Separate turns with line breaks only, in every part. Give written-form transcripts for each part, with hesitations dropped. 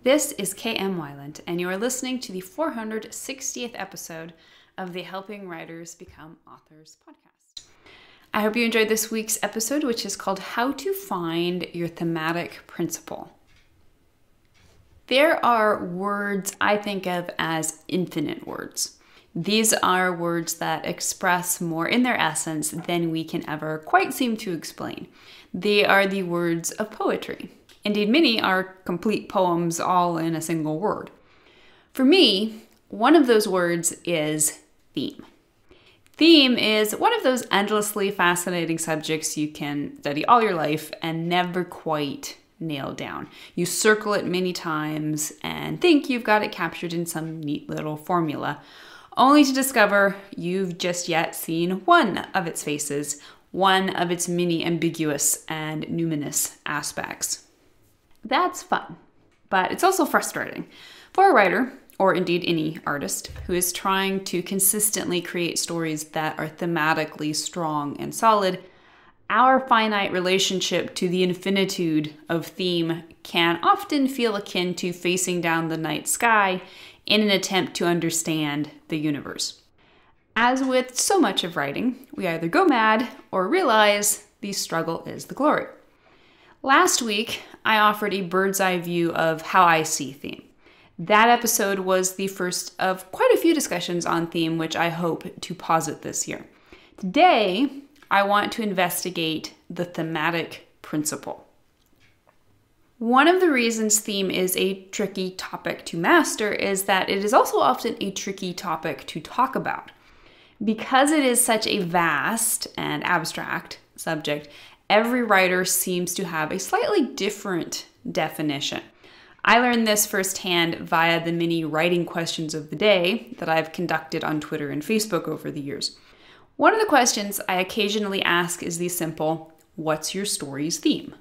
This is KM Wyland, and you are listening to the 460th episode of the Helping Writers Become Authors podcast. I hope you enjoyed this week's episode, which is called How to Find Your Thematic Principle. There are words I think of as infinite words. These are words that express more in their essence than we can ever quite seem to explain. They are the words of poetry. Indeed, many are complete poems all in a single word. For me, one of those words is theme. Theme is one of those endlessly fascinating subjects you can study all your life and never quite nail down. You circle it many times and think you've got it captured in some neat little formula, only to discover you've just yet seen one of its faces, one of its many ambiguous and numinous aspects. That's fun, but it's also frustrating for a writer, or indeed any artist, who is trying to consistently create stories that are thematically strong and solid. Our finite relationship to the infinitude of theme can often feel akin to facing down the night sky in an attempt to understand the universe. As with so much of writing, we either go mad or realize the struggle is the glory. Last week, I offered a bird's eye view of how I see theme. That episode was the first of quite a few discussions on theme, which I hope to posit this year. Today, I want to investigate the thematic principle. One of the reasons theme is a tricky topic to master is that it is also often a tricky topic to talk about. Because it is such a vast and abstract subject, every writer seems to have a slightly different definition. I learned this firsthand via the many writing questions of the day that I've conducted on Twitter and Facebook over the years. One of the questions I occasionally ask is the simple, "What's your story's theme?"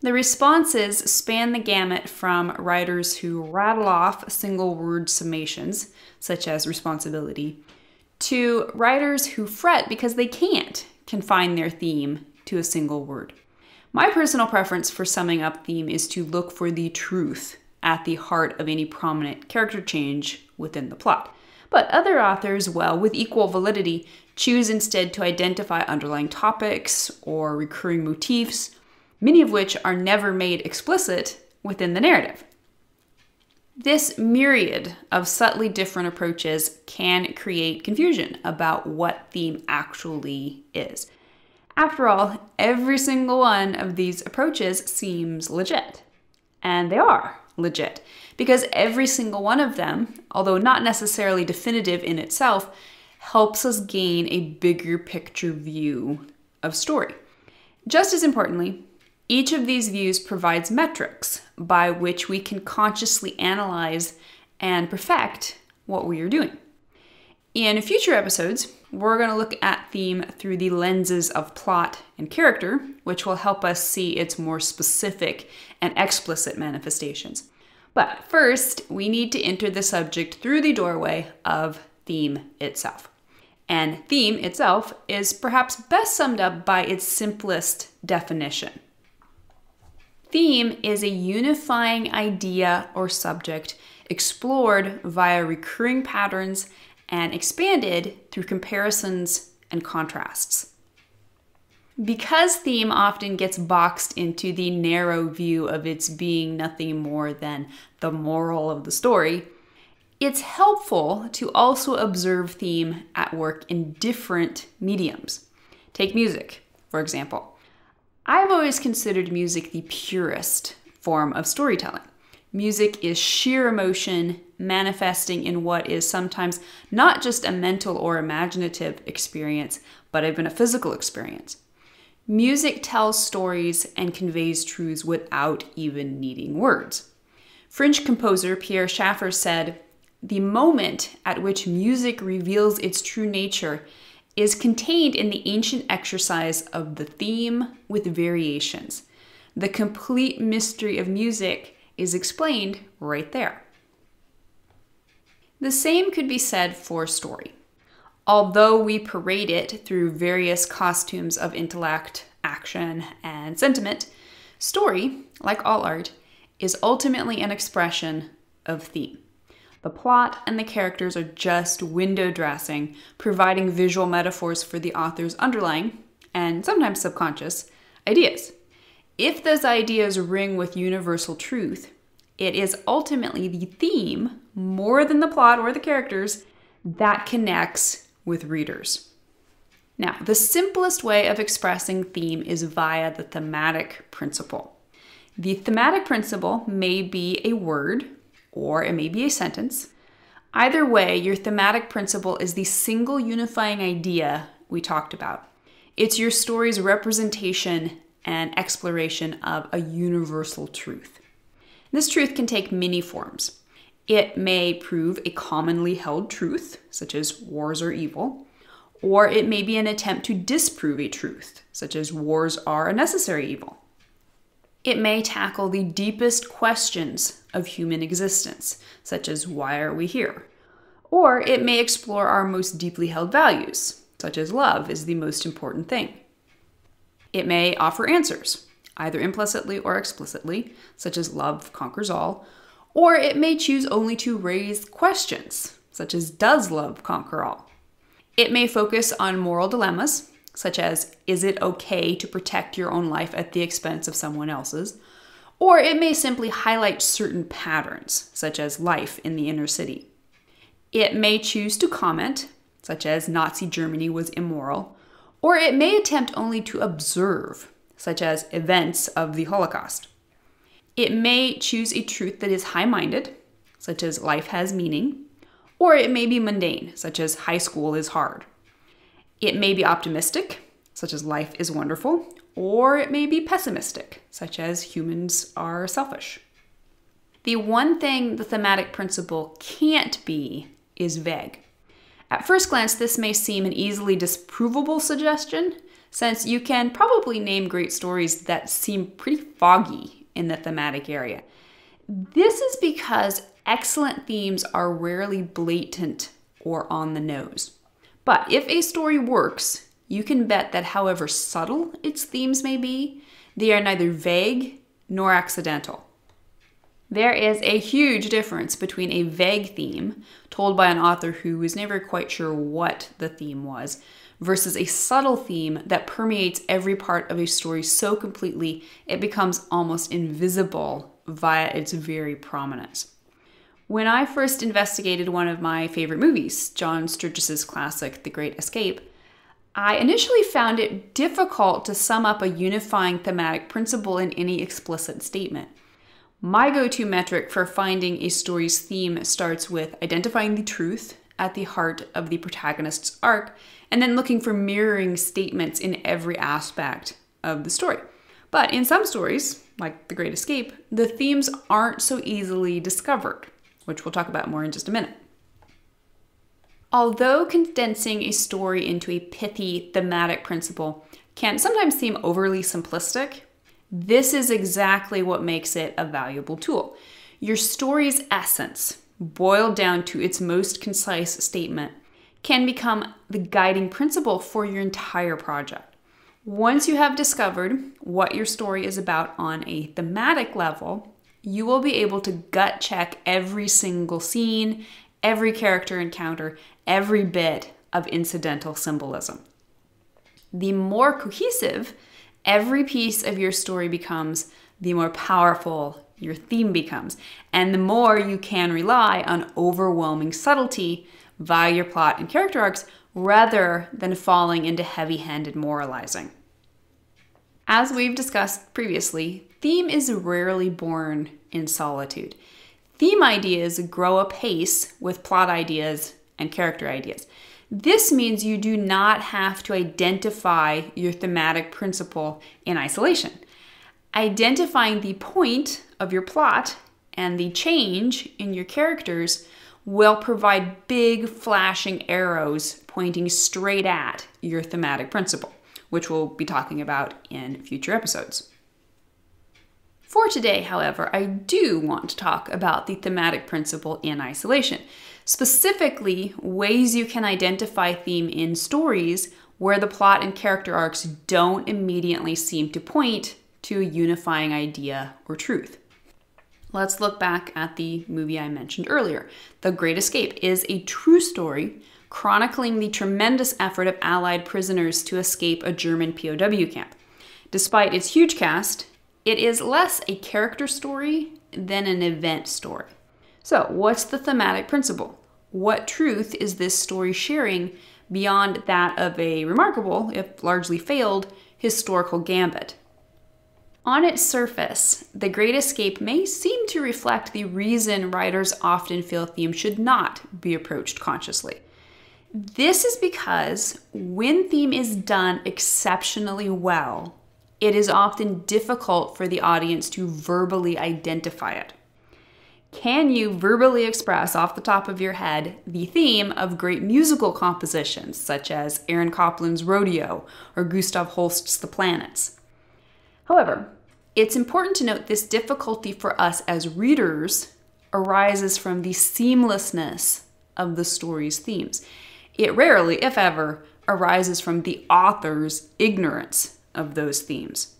The responses span the gamut from writers who rattle off single-word summations, such as responsibility, to writers who fret because they can't confine their theme to a single word. My personal preference for summing up theme is to look for the truth at the heart of any prominent character change within the plot. But other authors, with equal validity, choose instead to identify underlying topics or recurring motifs, many of which are never made explicit within the narrative. This myriad of subtly different approaches can create confusion about what theme actually is. After all, every single one of these approaches seems legit. And they are legit, because every single one of them, although not necessarily definitive in itself, helps us gain a bigger picture view of story. Just as importantly, each of these views provides metrics by which we can consciously analyze and perfect what we are doing. In future episodes, we're going to look at theme through the lenses of plot and character, which will help us see its more specific and explicit manifestations. But first, we need to enter the subject through the doorway of theme itself. And theme itself is perhaps best summed up by its simplest definition. Theme is a unifying idea or subject explored via recurring patterns and expanded through comparisons and contrasts. Because theme often gets boxed into the narrow view of its being nothing more than the moral of the story, it's helpful to also observe theme at work in different mediums. Take music, for example. I've always considered music the purest form of storytelling. Music is sheer emotion manifesting in what is sometimes not just a mental or imaginative experience, but even a physical experience. Music tells stories and conveys truths without even needing words. French composer Pierre Schaeffer said, "The moment at which music reveals its true nature is contained in the ancient exercise of the theme with variations. The complete mystery of music is explained right there." The same could be said for story. Although we parade it through various costumes of intellect, action, and sentiment, story, like all art, is ultimately an expression of theme. The plot and the characters are just window dressing, providing visual metaphors for the author's underlying, and sometimes subconscious, ideas. If those ideas ring with universal truth, it is ultimately the theme, more than the plot or the characters, that connects with readers. Now, the simplest way of expressing theme is via the thematic principle. The thematic principle may be a word, or it may be a sentence. Either way, your thematic principle is the single unifying idea we talked about. It's your story's representation and exploration of a universal truth. This truth can take many forms. It may prove a commonly held truth, such as wars are evil, or it may be an attempt to disprove a truth, such as wars are a necessary evil. It may tackle the deepest questions of human existence, such as why are we here? Or it may explore our most deeply held values, such as love is the most important thing. It may offer answers, either implicitly or explicitly, such as love conquers all, or it may choose only to raise questions, such as does love conquer all? It may focus on moral dilemmas, such as, is it okay to protect your own life at the expense of someone else's? Or it may simply highlight certain patterns, such as life in the inner city. It may choose to comment, such as Nazi Germany was immoral, or it may attempt only to observe, such as events of the Holocaust. It may choose a truth that is high-minded, such as life has meaning, or it may be mundane, such as high school is hard. It may be optimistic, such as life is wonderful, or it may be pessimistic, such as humans are selfish. The one thing the thematic principle can't be is vague. At first glance, this may seem an easily disprovable suggestion, since you can probably name great stories that seem pretty foggy in the thematic area. This is because excellent themes are rarely blatant or on the nose. But if a story works, you can bet that however subtle its themes may be, they are neither vague nor accidental. There is a huge difference between a vague theme told by an author who is never quite sure what the theme was, versus a subtle theme that permeates every part of a story so completely it becomes almost invisible via its very prominence. When I first investigated one of my favorite movies, John Sturges's classic, The Great Escape, I initially found it difficult to sum up a unifying thematic principle in any explicit statement. My go-to metric for finding a story's theme starts with identifying the truth at the heart of the protagonist's arc, and then looking for mirroring statements in every aspect of the story. But in some stories, like The Great Escape, the themes aren't so easily discovered, which we'll talk about more in just a minute. Although condensing a story into a pithy thematic principle can sometimes seem overly simplistic, this is exactly what makes it a valuable tool. Your story's essence, boiled down to its most concise statement, can become the guiding principle for your entire project. Once you have discovered what your story is about on a thematic level, you will be able to gut check every single scene, every character encounter, every bit of incidental symbolism. The more cohesive every piece of your story becomes, the more powerful your theme becomes, and the more you can rely on overwhelming subtlety via your plot and character arcs rather than falling into heavy-handed moralizing. As we've discussed previously, theme is rarely born in solitude. Theme ideas grow apace with plot ideas and character ideas. This means you do not have to identify your thematic principle in isolation. Identifying the point of your plot and the change in your characters will provide big flashing arrows pointing straight at your thematic principle, which we'll be talking about in future episodes. For today, however, I do want to talk about the thematic principle in isolation, specifically ways you can identify theme in stories where the plot and character arcs don't immediately seem to point to a unifying idea or truth. Let's look back at the movie I mentioned earlier. The Great Escape is a true story chronicling the tremendous effort of Allied prisoners to escape a German POW camp. Despite its huge cast, it is less a character story than an event story. So, what's the thematic principle? What truth is this story sharing beyond that of a remarkable, if largely failed, historical gambit? On its surface, The Great Escape may seem to reflect the reason writers often feel themes should not be approached consciously. This is because when theme is done exceptionally well, it is often difficult for the audience to verbally identify it. Can you verbally express off the top of your head the theme of great musical compositions such as Aaron Copland's Rodeo or Gustav Holst's The Planets? However, it's important to note this difficulty for us as readers arises from the seamlessness of the story's themes. It rarely, if ever, arises from the author's ignorance of those themes.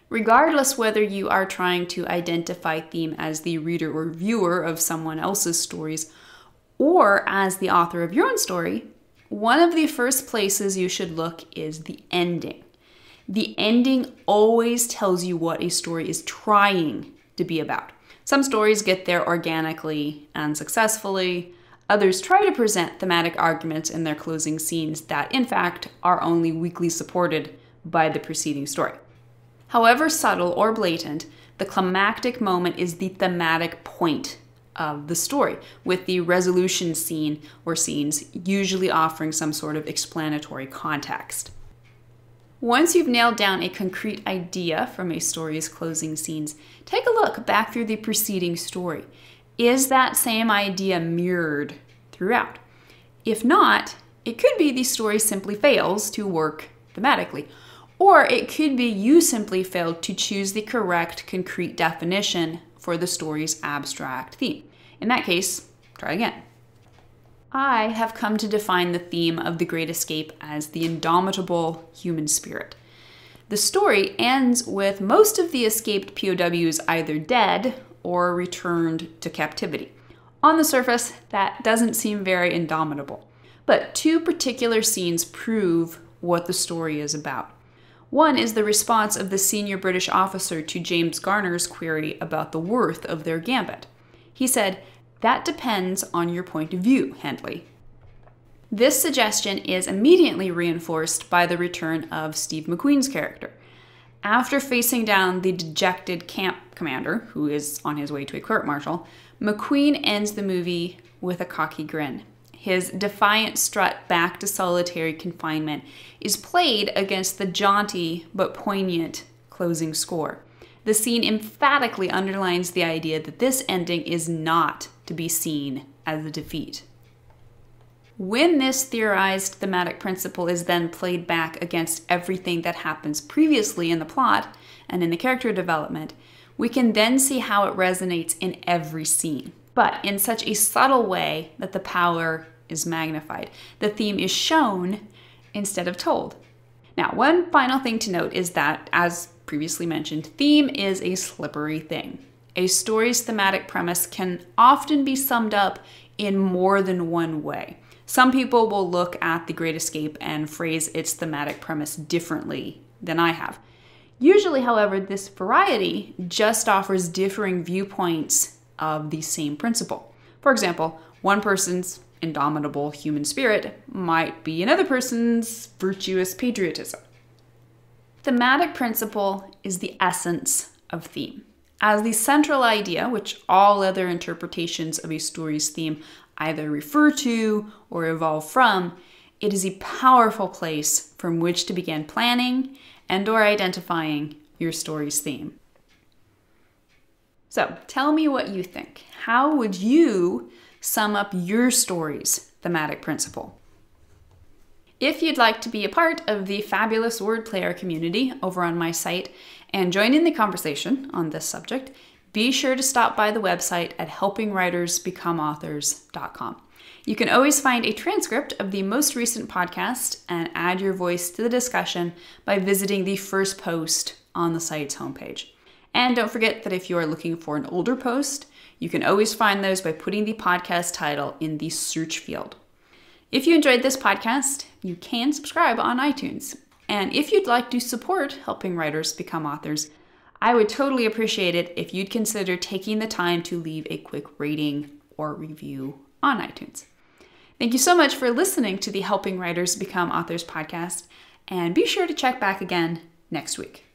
Regardless whether you are trying to identify theme as the reader or viewer of someone else's stories or as the author of your own story, one of the first places you should look is the ending. The ending always tells you what a story is trying to be about. Some stories get there organically and successfully. Others try to present thematic arguments in their closing scenes that, in fact, are only weakly supported by the preceding story. However subtle or blatant, the climactic moment is the thematic point of the story, with the resolution scene or scenes usually offering some sort of explanatory context. Once you've nailed down a concrete idea from a story's closing scenes, take a look back through the preceding story. Is that same idea mirrored throughout? If not, it could be the story simply fails to work thematically. Or it could be you simply failed to choose the correct concrete definition for the story's abstract theme. In that case, try again. I have come to define the theme of The Great Escape as the indomitable human spirit. The story ends with most of the escaped POWs either dead or returned to captivity. On the surface, that doesn't seem very indomitable. But two particular scenes prove what the story is about. One is the response of the senior British officer to James Garner's query about the worth of their gambit. He said, "That depends on your point of view, Hendley." This suggestion is immediately reinforced by the return of Steve McQueen's character. After facing down the dejected camp commander, who is on his way to a court-martial, McQueen ends the movie with a cocky grin. His defiant strut back to solitary confinement is played against the jaunty but poignant closing score. The scene emphatically underlines the idea that this ending is not to be seen as a defeat. When this theorized thematic principle is then played back against everything that happens previously in the plot and in the character development, we can then see how it resonates in every scene, but in such a subtle way that the power is magnified. The theme is shown instead of told. Now, one final thing to note is that, as previously mentioned, theme is a slippery thing. A story's thematic premise can often be summed up in more than one way. Some people will look at The Great Escape and phrase its thematic premise differently than I have. Usually, however, this variety just offers differing viewpoints of the same principle. For example, one person's indomitable human spirit might be another person's virtuous patriotism. Thematic principle is the essence of theme. As the central idea, which all other interpretations of a story's theme either refer to or evolve from, it is a powerful place from which to begin planning and/or identifying your story's theme. So, tell me what you think. How would you sum up your story's thematic principle? If you'd like to be a part of the fabulous word player community over on my site and join in the conversation on this subject, be sure to stop by the website at helpingwritersbecomeauthors.com. You can always find a transcript of the most recent podcast and add your voice to the discussion by visiting the first post on the site's homepage. And don't forget that if you are looking for an older post, you can always find those by putting the podcast title in the search field. If you enjoyed this podcast, you can subscribe on iTunes. And if you'd like to support helping writers become authors, I would totally appreciate it if you'd consider taking the time to leave a quick rating or review on iTunes. Thank you so much for listening to the Helping Writers Become Authors podcast, and be sure to check back again next week.